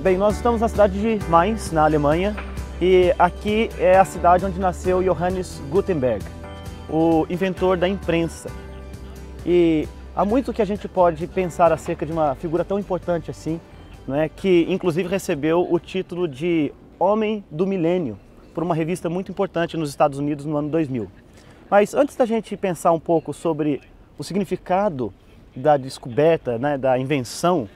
Bem, nós estamos na cidade de Mainz, na Alemanha, e aqui é a cidade onde nasceu Johannes Gutenberg, o inventor da imprensa. E há muito que a gente pode pensar acerca de uma figura tão importante assim, que inclusive recebeu o título de Homem do Milênio por uma revista muito importante nos Estados Unidos no ano 2000. Mas antes da gente pensar um pouco sobre o significado da descoberta, da invenção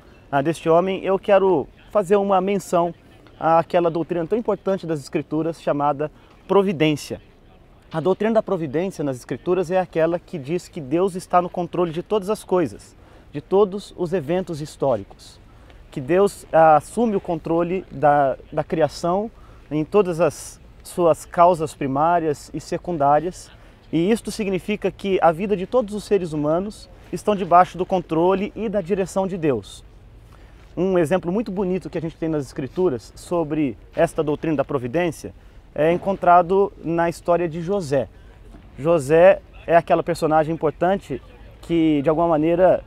deste homem, eu quero fazer uma menção àquela doutrina tão importante das Escrituras chamada providência. A doutrina da providência nas Escrituras é aquela que diz que Deus está no controle de todas as coisas, de todos os eventos históricos. Que Deus assume o controle da criação em todas as suas causas primárias e secundárias. E isto significa que a vida de todos os seres humanos estão debaixo do controle e da direção de Deus. Um exemplo muito bonito que a gente tem nas Escrituras sobre esta doutrina da providência é encontrado na história de José. José é aquela personagem importante que, de alguma maneira,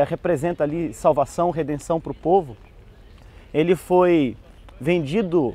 representa ali salvação, redenção para o povo. Ele foi vendido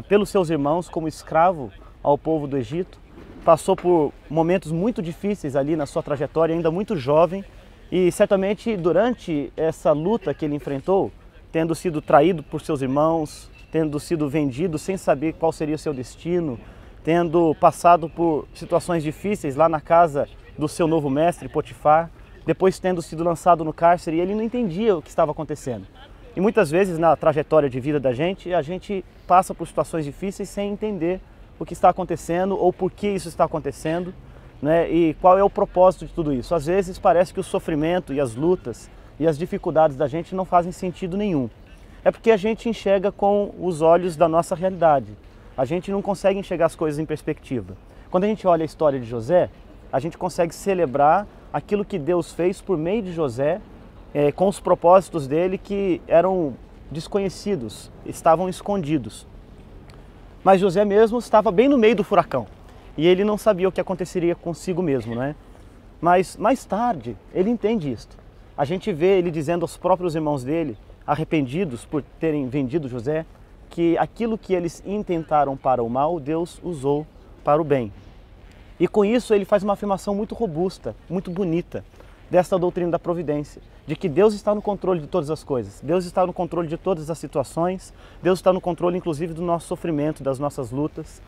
pelos seus irmãos como escravo ao povo do Egito. Passou por momentos muito difíceis ali na sua trajetória, ainda muito jovem. E certamente durante essa luta que ele enfrentou, tendo sido traído por seus irmãos, tendo sido vendido sem saber qual seria o seu destino, tendo passado por situações difíceis lá na casa do seu novo mestre, Potifar, depois tendo sido lançado no cárcere, e ele não entendia o que estava acontecendo. E muitas vezes na trajetória de vida da gente, a gente passa por situações difíceis sem entender o que está acontecendo ou por que isso está acontecendo, e qual é o propósito de tudo isso. Às vezes parece que o sofrimento e as lutas e as dificuldades da gente não fazem sentido nenhum. É porque a gente enxerga com os olhos da nossa realidade. A gente não consegue enxergar as coisas em perspectiva. Quando a gente olha a história de José, a gente consegue celebrar aquilo que Deus fez por meio de José, com os propósitos dele que eram desconhecidos, estavam escondidos. Mas José mesmo estava bem no meio do furacão. E ele não sabia o que aconteceria consigo mesmo, Mas mais tarde ele entende isto. A gente vê ele dizendo aos próprios irmãos dele, arrependidos por terem vendido José, que aquilo que eles intentaram para o mal, Deus usou para o bem. E com isso ele faz uma afirmação muito robusta, muito bonita, desta doutrina da providência, de que Deus está no controle de todas as coisas, Deus está no controle de todas as situações, Deus está no controle inclusive do nosso sofrimento, das nossas lutas,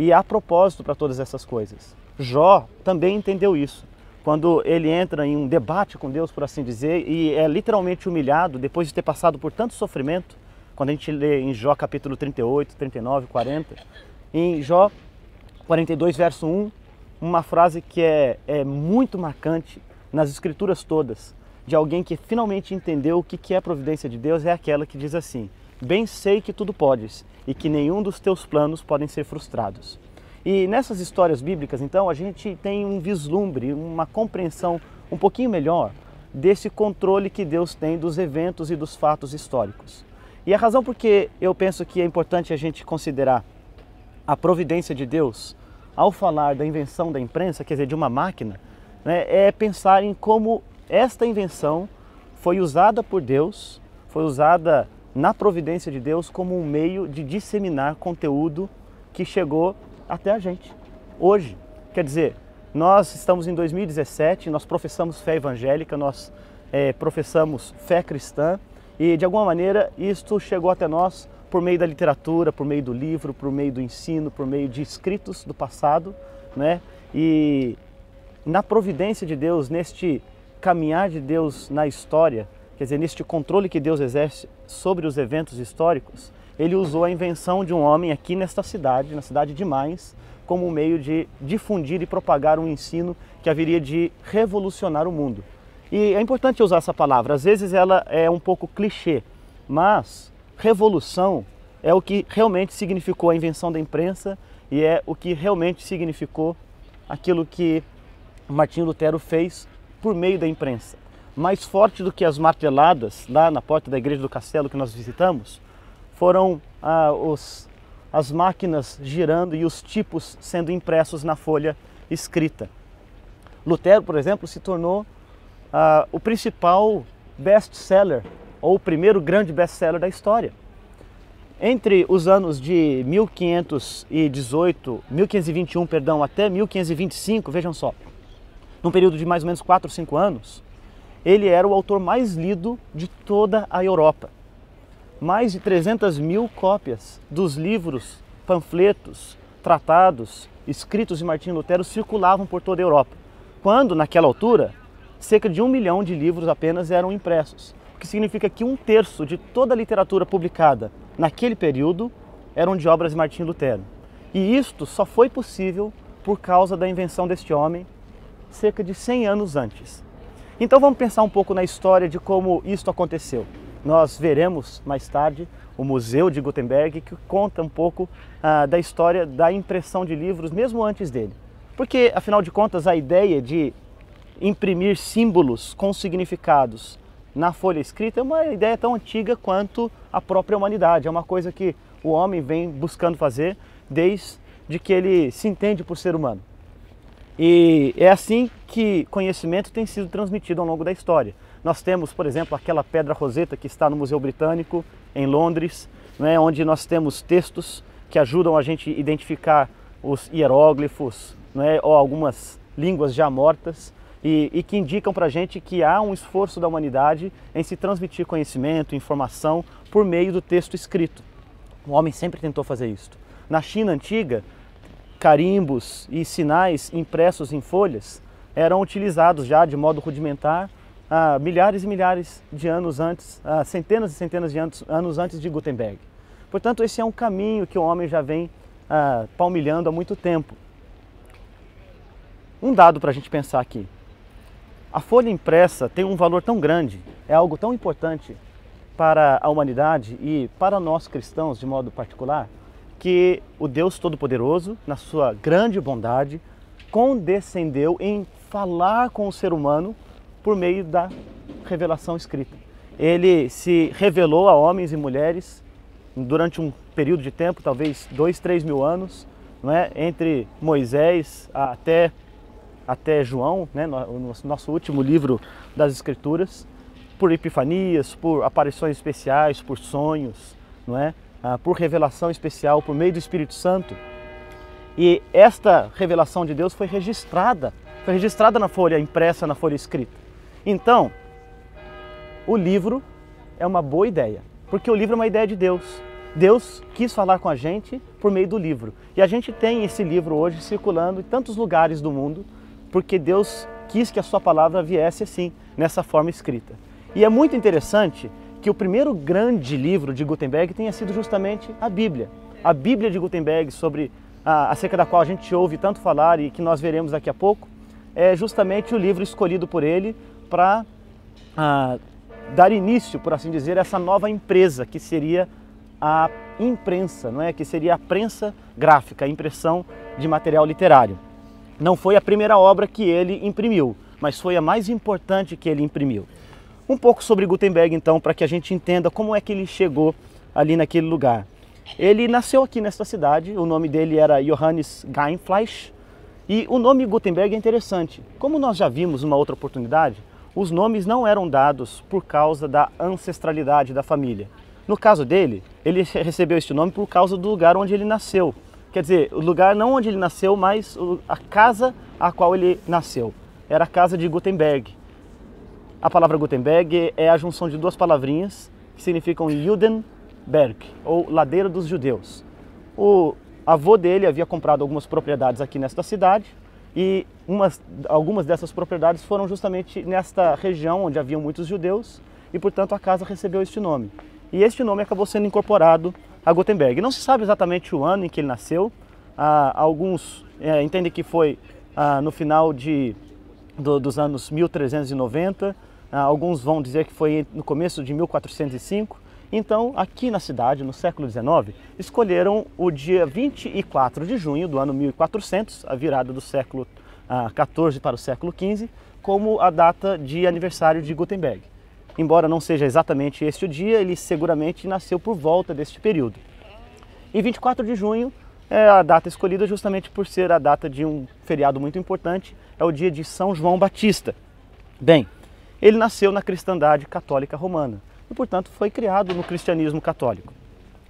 E há propósito para todas essas coisas. Jó também entendeu isso. Quando ele entra em um debate com Deus, por assim dizer, e é literalmente humilhado depois de ter passado por tanto sofrimento, quando a gente lê em Jó capítulo 38, 39, 40, em Jó 42, verso 1, uma frase que é muito marcante nas Escrituras todas, de alguém que finalmente entendeu o que é a providência de Deus, é aquela que diz assim: bem sei que tudo podes e que nenhum dos teus planos podem ser frustrados. E nessas histórias bíblicas, então, a gente tem um vislumbre, uma compreensão um pouquinho melhor desse controle que Deus tem dos eventos e dos fatos históricos. E a razão por que eu penso que é importante a gente considerar a providência de Deus ao falar da invenção da imprensa, quer dizer, de uma máquina, é pensar em como esta invenção foi usada por Deus, foi usada na providência de Deus como um meio de disseminar conteúdo que chegou até a gente, hoje. Quer dizer, nós estamos em 2017, nós professamos fé evangélica, nós professamos fé cristã e, de alguma maneira, isto chegou até nós por meio da literatura, por meio do livro, por meio do ensino, por meio de escritos do passado, E na providência de Deus, neste caminhar de Deus na história, quer dizer, neste controle que Deus exerce sobre os eventos históricos, ele usou a invenção de um homem aqui nesta cidade, na cidade de Mainz, como um meio de difundir e propagar um ensino que haveria de revolucionar o mundo. E é importante usar essa palavra, às vezes ela é um pouco clichê, mas revolução é o que realmente significou a invenção da imprensa e é o que realmente significou aquilo que Martinho Lutero fez por meio da imprensa. Mais forte do que as marteladas lá na porta da igreja do castelo que nós visitamos, foram as máquinas girando e os tipos sendo impressos na folha escrita. Lutero, por exemplo, se tornou o principal best-seller ou o primeiro grande best-seller da história. Entre os anos de 1521, até 1525, vejam só, num período de mais ou menos 4 ou 5 anos, ele era o autor mais lido de toda a Europa. Mais de 300 mil cópias dos livros, panfletos, tratados, escritos de Martinho Lutero circulavam por toda a Europa, quando, naquela altura, cerca de 1 milhão de livros apenas eram impressos, o que significa que 1/3 de toda a literatura publicada naquele período eram de obras de Martinho Lutero. E isto só foi possível por causa da invenção deste homem, cerca de 100 anos antes. Então vamos pensar um pouco na história de como isto aconteceu. Nós veremos mais tarde o Museu de Gutenberg, que conta um pouco da história da impressão de livros mesmo antes dele. Porque, afinal de contas, a ideia de imprimir símbolos com significados na folha escrita é uma ideia tão antiga quanto a própria humanidade. É uma coisa que o homem vem buscando fazer desde que ele se entende por ser humano. E é assim que conhecimento tem sido transmitido ao longo da história. Nós temos, por exemplo, aquela pedra roseta que está no Museu Britânico, em Londres, né, onde nós temos textos que ajudam a gente a identificar os hieróglifos, né, ou algumas línguas já mortas, e que indicam para a gente que há um esforço da humanidade em se transmitir conhecimento, informação, por meio do texto escrito. O homem sempre tentou fazer isso. Na China antiga, carimbos e sinais impressos em folhas eram utilizados já de modo rudimentar há milhares e milhares de anos antes, centenas e centenas de anos antes de Gutenberg. Portanto, esse é um caminho que o homem já vem palmilhando há muito tempo. Um dado para a gente pensar aqui. A folha impressa tem um valor tão grande, é algo tão importante para a humanidade e para nós cristãos de modo particular, que o Deus Todo-Poderoso, na sua grande bondade, condescendeu em falar com o ser humano por meio da revelação escrita. Ele se revelou a homens e mulheres durante um período de tempo, talvez 2, 3 mil anos, não é? Entre Moisés até João, né, no nosso último livro das Escrituras, por epifanias, por aparições especiais, por sonhos, não é? Por revelação especial, por meio do Espírito Santo. E esta revelação de Deus foi registrada na folha impressa, na folha escrita. Então, o livro é uma boa ideia, porque o livro é uma ideia de Deus. Deus quis falar com a gente por meio do livro. E a gente tem esse livro hoje circulando em tantos lugares do mundo, porque Deus quis que a sua palavra viesse assim, nessa forma escrita. E é muito interessante que o primeiro grande livro de Gutenberg tenha sido justamente a Bíblia. A Bíblia de Gutenberg, acerca da qual a gente ouve tanto falar e que nós veremos daqui a pouco, é justamente o livro escolhido por ele para dar início, por assim dizer, a essa nova empresa que seria a imprensa, não é? Que seria a prensa gráfica, a impressão de material literário. Não foi a primeira obra que ele imprimiu, mas foi a mais importante que ele imprimiu. Um pouco sobre Gutenberg, então, para que a gente entenda como é que ele chegou ali naquele lugar. Ele nasceu aqui nesta cidade, o nome dele era Johannes Geinfleisch, e o nome Gutenberg é interessante. Como nós já vimos numa outra oportunidade, os nomes não eram dados por causa da ancestralidade da família. No caso dele, ele recebeu este nome por causa do lugar onde ele nasceu. Quer dizer, o lugar não onde ele nasceu, mas a casa a qual ele nasceu. Era a casa de Gutenberg. A palavra Gutenberg é a junção de duas palavrinhas que significam Judenberg, ou ladeira dos judeus. O avô dele havia comprado algumas propriedades aqui nesta cidade e algumas dessas propriedades foram justamente nesta região onde haviam muitos judeus e, portanto, a casa recebeu este nome. E este nome acabou sendo incorporado a Gutenberg. Não se sabe exatamente o ano em que ele nasceu. Alguns entendem que foi no final dos anos 1390. Alguns vão dizer que foi no começo de 1405. Então, aqui na cidade, no século XIX, escolheram o dia 24 de junho do ano 1400, a virada do século XIV para o século XV, como a data de aniversário de Gutenberg. Embora não seja exatamente este o dia, ele seguramente nasceu por volta deste período. E 24 de junho é a data escolhida justamente por ser a data de um feriado muito importante, é o dia de São João Batista. Bem, ele nasceu na cristandade católica romana. e, portanto, foi criado no cristianismo católico.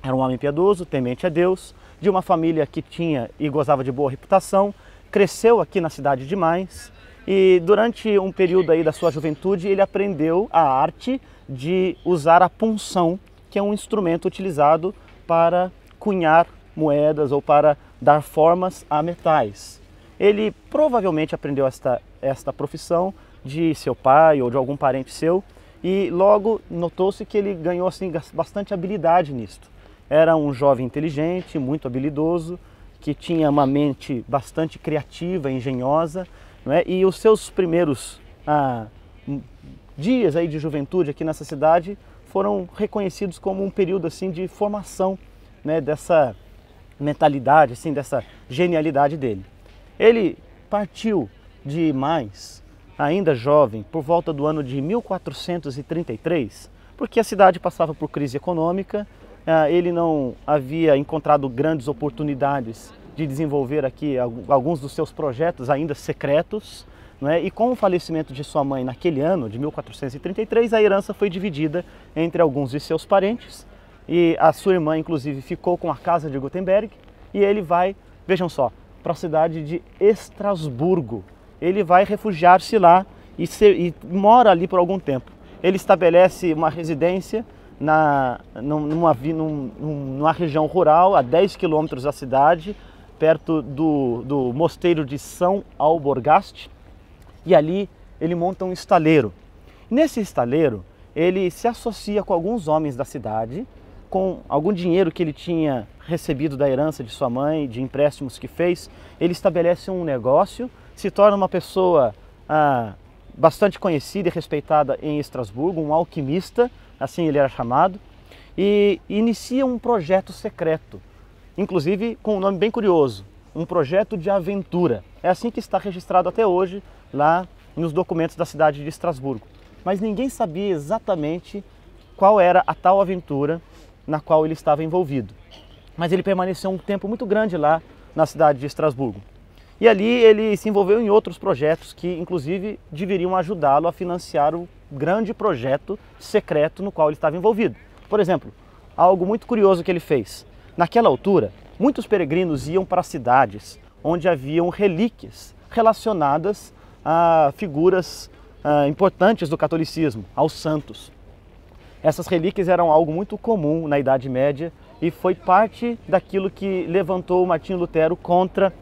Era um homem piedoso, temente a Deus, de uma família que tinha e gozava de boa reputação, cresceu aqui na cidade de Mainz e durante um período aí da sua juventude ele aprendeu a arte de usar a punção, que é um instrumento utilizado para cunhar moedas ou para dar formas a metais. Ele provavelmente aprendeu esta profissão de seu pai ou de algum parente seu e logo notou-se que ele ganhou assim, bastante habilidade nisto. Era um jovem inteligente, muito habilidoso, que tinha uma mente bastante criativa, engenhosa, não é? E os seus primeiros dias aí de juventude aqui nessa cidade foram reconhecidos como um período assim de formação, né, dessa mentalidade, assim, dessa genialidade dele. Ele partiu de Mainz, ainda jovem, por volta do ano de 1433, porque a cidade passava por crise econômica, ele não havia encontrado grandes oportunidades de desenvolver aqui alguns dos seus projetos ainda secretos, não é? E com o falecimento de sua mãe naquele ano, de 1433, a herança foi dividida entre alguns de seus parentes e a sua irmã, inclusive, ficou com a casa de Gutenberg e ele vai, vejam só, para a cidade de Estrasburgo. Ele vai refugiar-se lá e mora ali por algum tempo. Ele estabelece uma residência numa região rural, a 10 quilômetros da cidade, perto do mosteiro de São Alborgaste, e ali ele monta um estaleiro. Nesse estaleiro, ele se associa com alguns homens da cidade, com algum dinheiro que ele tinha recebido da herança de sua mãe, de empréstimos que fez, ele estabelece um negócio, se torna uma pessoa bastante conhecida e respeitada em Estrasburgo, um alquimista, assim ele era chamado, e inicia um projeto secreto, inclusive com um nome bem curioso, um projeto de aventura. É assim que está registrado até hoje lá nos documentos da cidade de Estrasburgo. Mas ninguém sabia exatamente qual era a tal aventura na qual ele estava envolvido. Mas ele permaneceu um tempo muito grande lá na cidade de Estrasburgo. E ali ele se envolveu em outros projetos que, inclusive, deveriam ajudá-lo a financiar o grande projeto secreto no qual ele estava envolvido. Por exemplo, algo muito curioso que ele fez. Naquela altura, muitos peregrinos iam para cidades onde haviam relíquias relacionadas a figuras importantes do catolicismo, aos santos. Essas relíquias eram algo muito comum na Idade Média e foi parte daquilo que levantou Martinho Lutero contra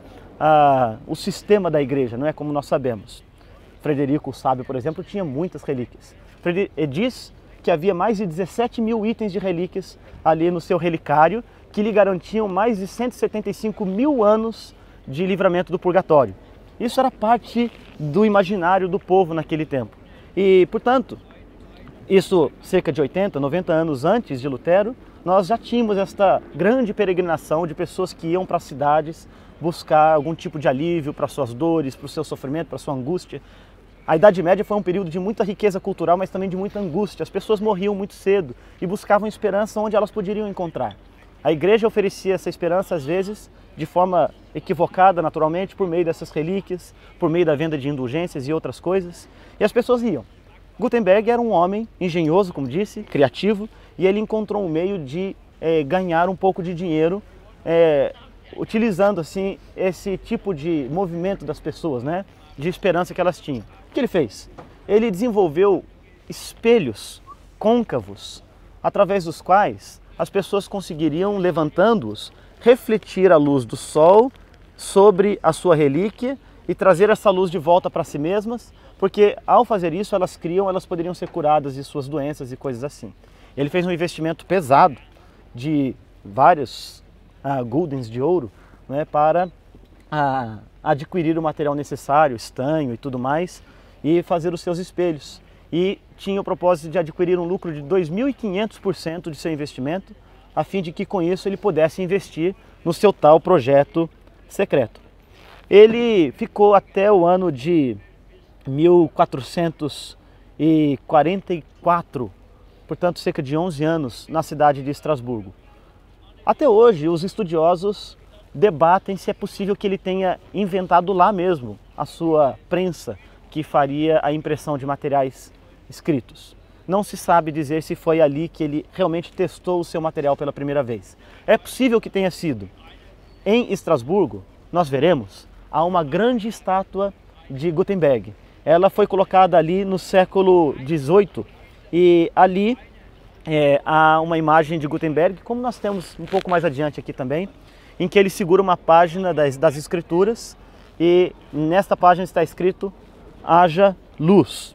o sistema da igreja, não é, como nós sabemos. Frederico o Sábio, por exemplo, tinha muitas relíquias. Diz que havia mais de 17 mil itens de relíquias ali no seu relicário, que lhe garantiam mais de 175 mil anos de livramento do purgatório. Isso era parte do imaginário do povo naquele tempo. E, portanto, isso cerca de 80, 90 anos antes de Lutero, nós já tínhamos esta grande peregrinação de pessoas que iam para as cidades buscar algum tipo de alívio para suas dores, para o seu sofrimento, para a sua angústia. A Idade Média foi um período de muita riqueza cultural, mas também de muita angústia. As pessoas morriam muito cedo e buscavam esperança onde elas poderiam encontrar. A igreja oferecia essa esperança, às vezes, de forma equivocada, naturalmente, por meio dessas relíquias, por meio da venda de indulgências e outras coisas, e as pessoas iam. Gutenberg era um homem engenhoso, como disse, criativo, e ele encontrou um meio de ganhar um pouco de dinheiro, utilizando assim esse tipo de movimento das pessoas, né, de esperança que elas tinham. O que ele fez? Ele desenvolveu espelhos côncavos, através dos quais as pessoas conseguiriam, levantando-os, refletir a luz do sol sobre a sua relíquia e trazer essa luz de volta para si mesmas, porque ao fazer isso elas poderiam ser curadas de suas doenças e coisas assim. Ele fez um investimento pesado de vários guldens de ouro, né, para adquirir o material necessário, estanho e tudo mais, e fazer os seus espelhos. E tinha o propósito de adquirir um lucro de 2.500% de seu investimento, a fim de que com isso ele pudesse investir no seu tal projeto secreto. Ele ficou até o ano de 1444, portanto cerca de 11 anos, na cidade de Estrasburgo. Até hoje os estudiosos debatem se é possível que ele tenha inventado lá mesmo a sua prensa, que faria a impressão de materiais escritos. não se sabe dizer se foi ali que ele realmente testou o seu material pela primeira vez. É possível que tenha sido. Em Estrasburgo, nós veremos, há uma grande estátua de Gutenberg. Ela foi colocada ali no século XVIII e ali há uma imagem de Gutenberg, como nós temos um pouco mais adiante aqui também, em que ele segura uma página das Escrituras e nesta página está escrito: haja luz.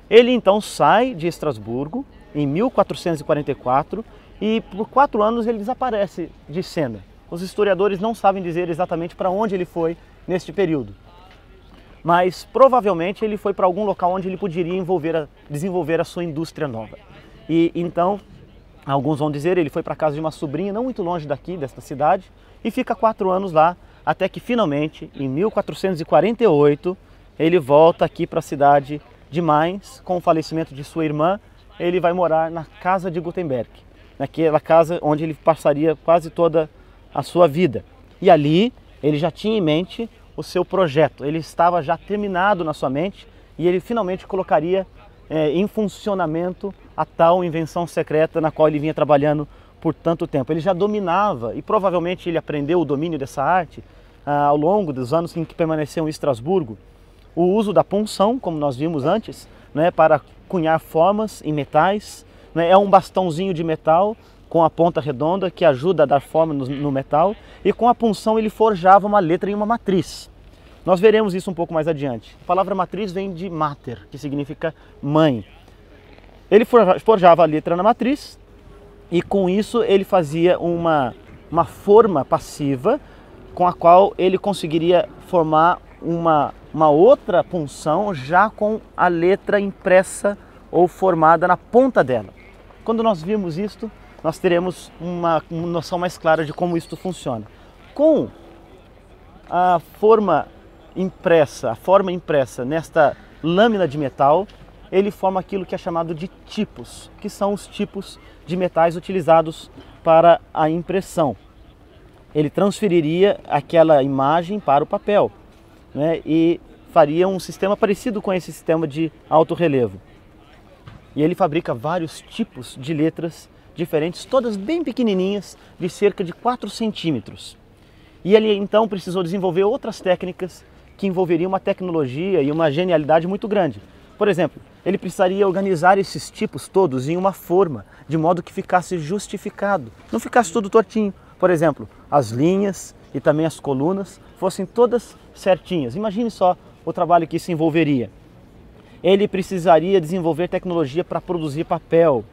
Ele então sai de Estrasburgo em 1444 e por 4 anos ele desaparece de cena. Os historiadores não sabem dizer exatamente para onde ele foi neste período, mas provavelmente ele foi para algum local onde ele poderia desenvolver a sua indústria nova. E então, alguns vão dizer, ele foi para a casa de uma sobrinha, não muito longe daqui, desta cidade, e fica 4 anos lá, até que finalmente, em 1448, ele volta aqui para a cidade de Mainz. Com o falecimento de sua irmã, ele vai morar na casa de Gutenberg, naquela casa onde ele passaria quase toda a sua vida. E ali ele já tinha em mente o seu projeto, ele estava já terminado na sua mente e ele finalmente colocaria em funcionamento a tal invenção secreta na qual ele vinha trabalhando por tanto tempo. Ele já dominava e provavelmente ele aprendeu o domínio dessa arte ao longo dos anos em que permaneceu em Estrasburgo. O uso da punção, como nós vimos antes, né, para cunhar formas em metais, né, é um bastãozinho de metal com a ponta redonda que ajuda a dar forma no metal, e com a punção ele forjava uma letra em uma matriz. Nós veremos isso um pouco mais adiante. A palavra matriz vem de mater, que significa mãe. Ele forjava a letra na matriz e com isso ele fazia uma forma passiva com a qual ele conseguiria formar uma outra punção já com a letra impressa ou formada na ponta dela. Quando nós vimos isto, nós teremos uma noção mais clara de como isto funciona. Com a forma impressa nesta lâmina de metal, ele forma aquilo que é chamado de tipos, que são os tipos de metais utilizados para a impressão. Ele transferiria aquela imagem para o papel, né, e faria um sistema parecido com esse sistema de alto relevo. E ele fabrica vários tipos de letras diferentes, todas bem pequenininhas, de cerca de 4 centímetros. E ele então precisou desenvolver outras técnicas que envolveriam uma tecnologia e uma genialidade muito grande. Por exemplo, ele precisaria organizar esses tipos todos em uma forma, de modo que ficasse justificado, não ficasse tudo tortinho. Por exemplo, as linhas e também as colunas fossem todas certinhas. Imagine só o trabalho que isso envolveria. Ele precisaria desenvolver tecnologia para produzir papel,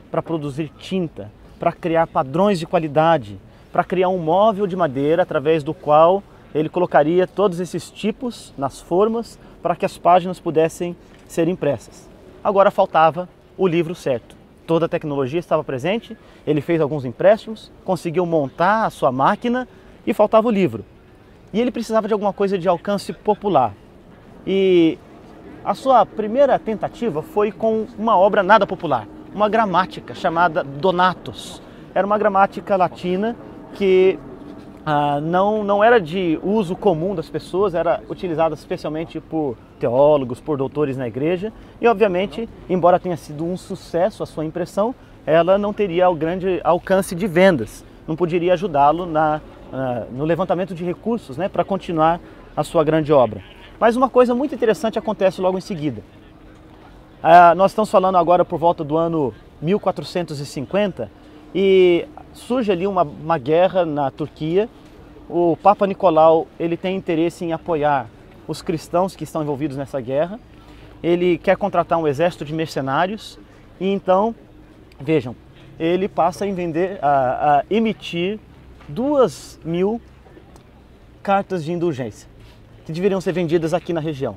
para produzir tinta, para criar padrões de qualidade, para criar um móvel de madeira através do qual ele colocaria todos esses tipos nas formas para que as páginas pudessem ser impressas. Agora faltava o livro certo. Toda a tecnologia estava presente, ele fez alguns empréstimos, conseguiu montar a sua máquina e faltava o livro. E ele precisava de alguma coisa de alcance popular. E a sua primeira tentativa foi com uma obra nada popular, uma gramática chamada Donatus. Era uma gramática latina que não era de uso comum das pessoas, era utilizada especialmente por teólogos, por doutores na igreja, e obviamente, embora tenha sido um sucesso a sua impressão, ela não teria o grande alcance de vendas, não poderia ajudá-lo no levantamento de recursos, né, para continuar a sua grande obra. Mas uma coisa muito interessante acontece logo em seguida. Nós estamos falando agora por volta do ano 1450 e surge ali uma guerra na Turquia. O Papa Nicolau ele tem interesse em apoiar os cristãos que estão envolvidos nessa guerra. Ele quer contratar um exército de mercenários e então, vejam, ele passa a emitir 2.000 cartas de indulgência que deveriam ser vendidas aqui na região.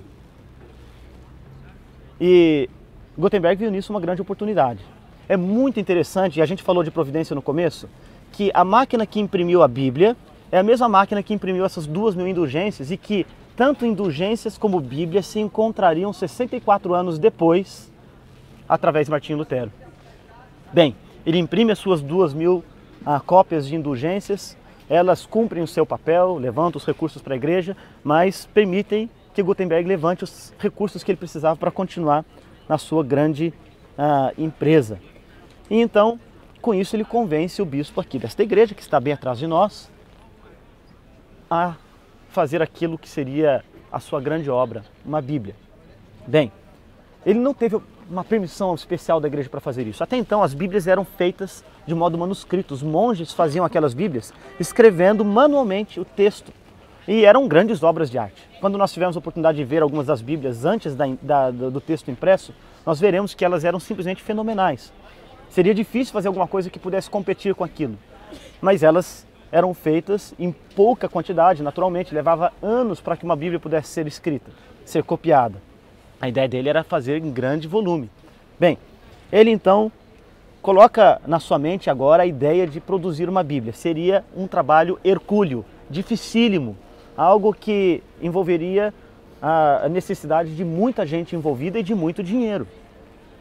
E Gutenberg viu nisso uma grande oportunidade. É muito interessante, e a gente falou de providência no começo, que a máquina que imprimiu a Bíblia é a mesma máquina que imprimiu essas 2.000 indulgências e que tanto indulgências como Bíblia se encontrariam 64 anos depois, através de Martinho Lutero. Bem, ele imprime as suas 2.000 cópias de indulgências, elas cumprem o seu papel, levantam os recursos para a igreja, mas permitem que Gutenberg levante os recursos que ele precisava para continuar na sua grande empresa. E então, com isso, ele convence o bispo aqui desta igreja, que está bem atrás de nós, a fazer aquilo que seria a sua grande obra, uma Bíblia. Bem, ele não teve uma permissão especial da igreja para fazer isso. Até então, as Bíblias eram feitas de modo manuscrito. Os monges faziam aquelas Bíblias escrevendo manualmente o texto. E eram grandes obras de arte. Quando nós tivemos a oportunidade de ver algumas das Bíblias antes do texto impresso, nós veremos que elas eram simplesmente fenomenais. Seria difícil fazer alguma coisa que pudesse competir com aquilo. Mas elas eram feitas em pouca quantidade, naturalmente. Levava anos para que uma Bíblia pudesse ser escrita, ser copiada. A ideia dele era fazer em grande volume. Bem, ele então coloca na sua mente agora a ideia de produzir uma Bíblia. Seria um trabalho hercúleo, dificílimo, algo que envolveria a necessidade de muita gente envolvida e de muito dinheiro.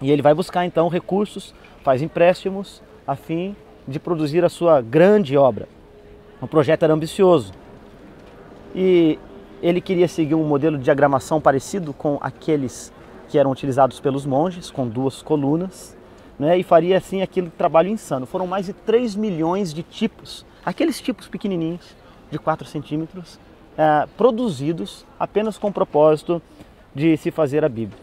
E ele vai buscar então recursos, faz empréstimos a fim de produzir a sua grande obra. O projeto era ambicioso e ele queria seguir um modelo de diagramação parecido com aqueles que eram utilizados pelos monges, com 2 colunas, né? E faria assim aquele trabalho insano. Foram mais de 3 milhões de tipos, aqueles tipos pequenininhos, de 4 centímetros, produzidos apenas com o propósito de se fazer a Bíblia.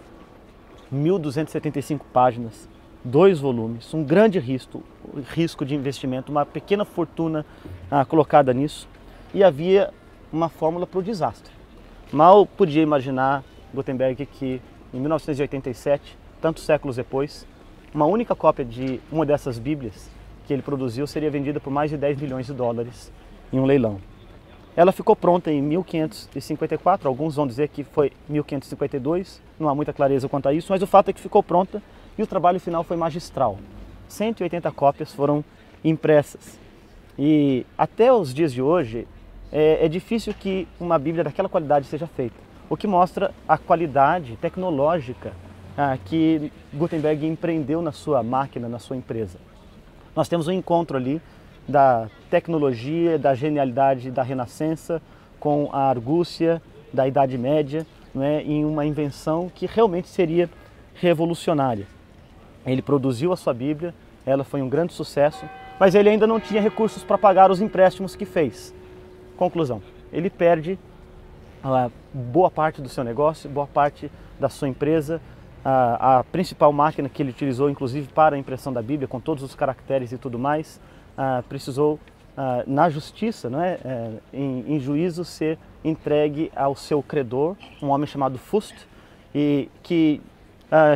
1.275 páginas, 2 volumes, um grande risco de investimento, uma pequena fortuna colocada nisso, e havia uma fórmula para o desastre. Mal podia imaginar Gutenberg que em 1987, tantos séculos depois, uma única cópia de uma dessas Bíblias que ele produziu seria vendida por mais de 10 milhões de dólares em um leilão. Ela ficou pronta em 1554, alguns vão dizer que foi 1552, não há muita clareza quanto a isso, mas o fato é que ficou pronta e o trabalho final foi magistral. 180 cópias foram impressas. E até os dias de hoje, é difícil que uma Bíblia daquela qualidade seja feita, o que mostra a qualidade tecnológica que Gutenberg empreendeu na sua máquina, na sua empresa. Nós temos um encontro ali da tecnologia, da genialidade da Renascença com a argúcia da Idade Média, não é? Em uma invenção que realmente seria revolucionária. Ele produziu a sua Bíblia, ela foi um grande sucesso, mas ele ainda não tinha recursos para pagar os empréstimos que fez. Conclusão, ele perde boa parte do seu negócio, boa parte da sua empresa, a principal máquina que ele utilizou, inclusive para a impressão da Bíblia, com todos os caracteres e tudo mais, precisou, na justiça, não é? Em juízo, ser entregue ao seu credor, um homem chamado Fust, e que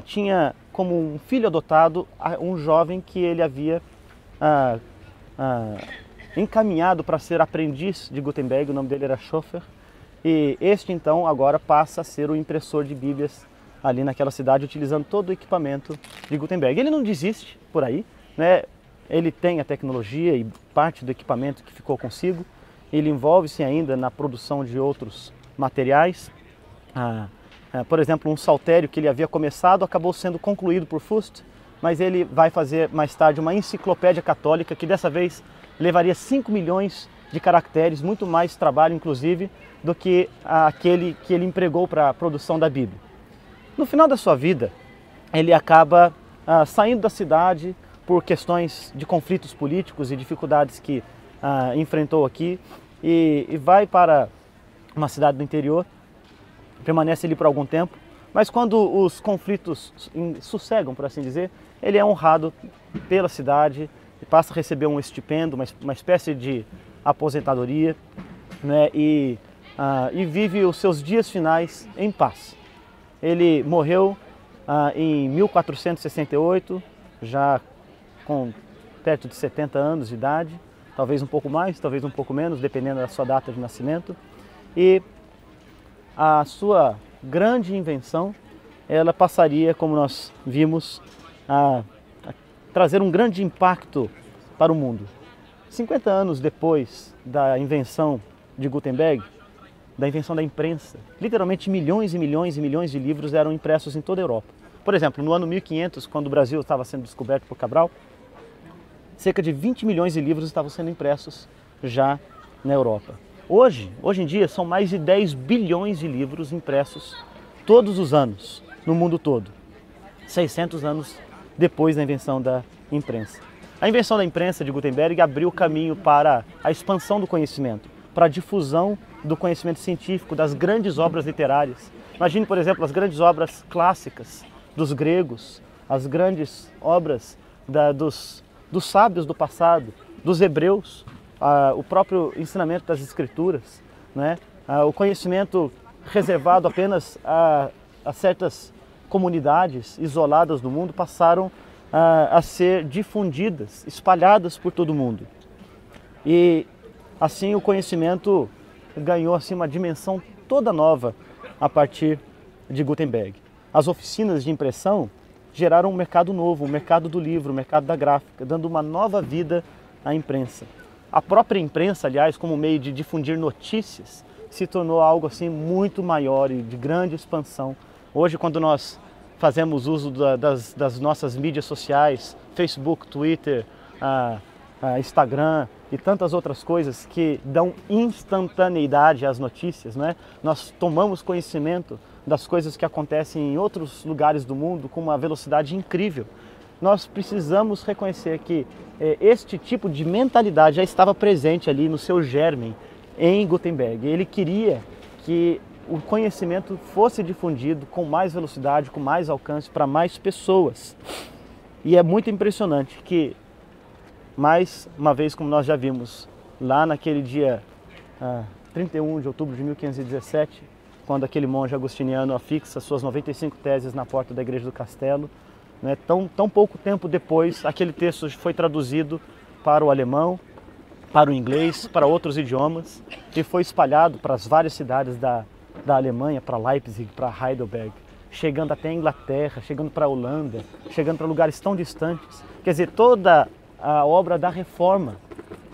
tinha como um filho adotado um jovem que ele havia encaminhado para ser aprendiz de Gutenberg. O nome dele era Schoeffer, e este então agora passa a ser o impressor de Bíblias ali naquela cidade, utilizando todo o equipamento de Gutenberg. Ele não desiste por aí, né? Ele tem a tecnologia e parte do equipamento que ficou consigo. Ele envolve-se ainda na produção de outros materiais. Por exemplo, um saltério que ele havia começado acabou sendo concluído por Fust, mas ele vai fazer mais tarde uma enciclopédia católica que dessa vez levaria 5 milhões de caracteres, muito mais trabalho inclusive do que aquele que ele empregou para a produção da Bíblia. No final da sua vida, ele acaba saindo da cidade por questões de conflitos políticos e dificuldades que enfrentou aqui, e vai para uma cidade do interior, permanece ali por algum tempo, mas quando os conflitos sossegam, por assim dizer, ele é honrado pela cidade e passa a receber um estipendo, uma espécie de aposentadoria, né, e vive os seus dias finais em paz. Ele morreu em 1468, já com perto de 70 anos de idade, talvez um pouco mais, talvez um pouco menos, dependendo da sua data de nascimento. E a sua grande invenção, ela passaria, como nós vimos, a trazer um grande impacto para o mundo. 50 anos depois da invenção de Gutenberg, da invenção da imprensa, literalmente milhões e milhões e milhões de livros eram impressos em toda a Europa. Por exemplo, no ano 1500, quando o Brasil estava sendo descoberto por Cabral, cerca de 20 milhões de livros estavam sendo impressos já na Europa. Hoje em dia, são mais de 10 bilhões de livros impressos todos os anos, no mundo todo. 600 anos depois da invenção da imprensa. A invenção da imprensa de Gutenberg abriu o caminho para a expansão do conhecimento, para a difusão do conhecimento científico, das grandes obras literárias. Imagine, por exemplo, as grandes obras clássicas dos gregos, as grandes obras dos sábios do passado, dos hebreus, o próprio ensinamento das escrituras, né? O conhecimento reservado apenas a certas comunidades isoladas do mundo passaram a ser difundidas, espalhadas por todo o mundo. E assim o conhecimento ganhou assim uma dimensão toda nova a partir de Gutenberg. As oficinas de impressão geraram um mercado novo, o mercado do livro, o mercado da gráfica, dando uma nova vida à imprensa. A própria imprensa, aliás, como meio de difundir notícias, se tornou algo assim muito maior e de grande expansão. Hoje, quando nós fazemos uso das nossas mídias sociais, Facebook, Twitter, Instagram e tantas outras coisas que dão instantaneidade às notícias, né? Nós tomamos conhecimento das coisas que acontecem em outros lugares do mundo com uma velocidade incrível. Nós precisamos reconhecer que este tipo de mentalidade já estava presente ali no seu germe em Gutenberg. Ele queria que o conhecimento fosse difundido com mais velocidade, com mais alcance para mais pessoas. E é muito impressionante que, mais uma vez, como nós já vimos, lá naquele dia 31 de outubro de 1517, quando aquele monge agostiniano afixa suas 95 teses na porta da igreja do castelo, né, tão pouco tempo depois, aquele texto foi traduzido para o alemão, para o inglês, para outros idiomas, e foi espalhado para as várias cidades da Alemanha, para Leipzig, para Heidelberg, chegando até a Inglaterra, chegando para a Holanda, chegando para lugares tão distantes. Quer dizer, toda a obra da reforma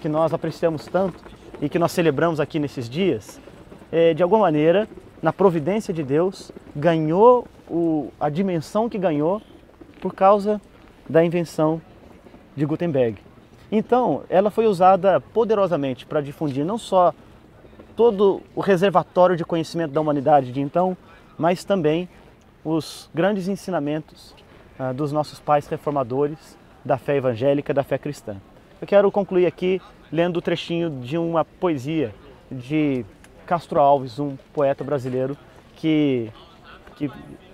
que nós apreciamos tanto e que nós celebramos aqui nesses dias, de alguma maneira, na providência de Deus, ganhou a dimensão que ganhou por causa da invenção de Gutenberg. Então, ela foi usada poderosamente para difundir não só todo o reservatório de conhecimento da humanidade de então, mas também os grandes ensinamentos dos nossos pais reformadores da fé evangélica, da fé cristã. Eu quero concluir aqui lendo o trechinho de uma poesia de Castro Alves, um poeta brasileiro que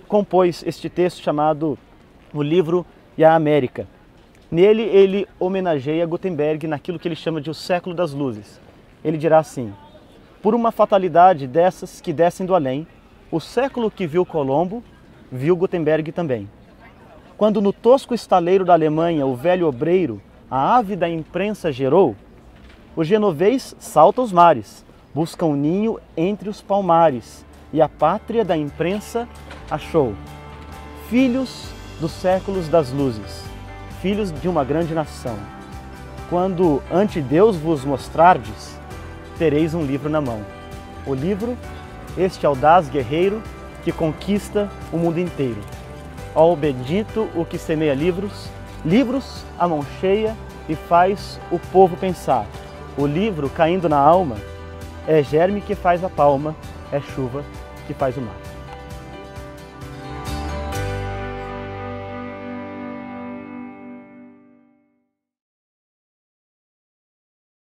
compôs este texto chamado O Livro e a América. Nele ele homenageia Gutenberg naquilo que ele chama de o século das luzes. Ele dirá assim: por uma fatalidade dessas que descem do além, o século que viu Colombo, viu Gutenberg também. Quando no tosco estaleiro da Alemanha o velho obreiro a ave da imprensa gerou, o genovês salta os mares, busca um ninho entre os palmares, e a pátria da imprensa achou. Filhos dos séculos das luzes, filhos de uma grande nação, quando ante Deus vos mostrardes, tereis um livro na mão. O livro, este audaz guerreiro que conquista o mundo inteiro. Ó bendito o que semeia livros, livros a mão cheia e faz o povo pensar. O livro caindo na alma é germe que faz a palma, é chuva que faz o mar.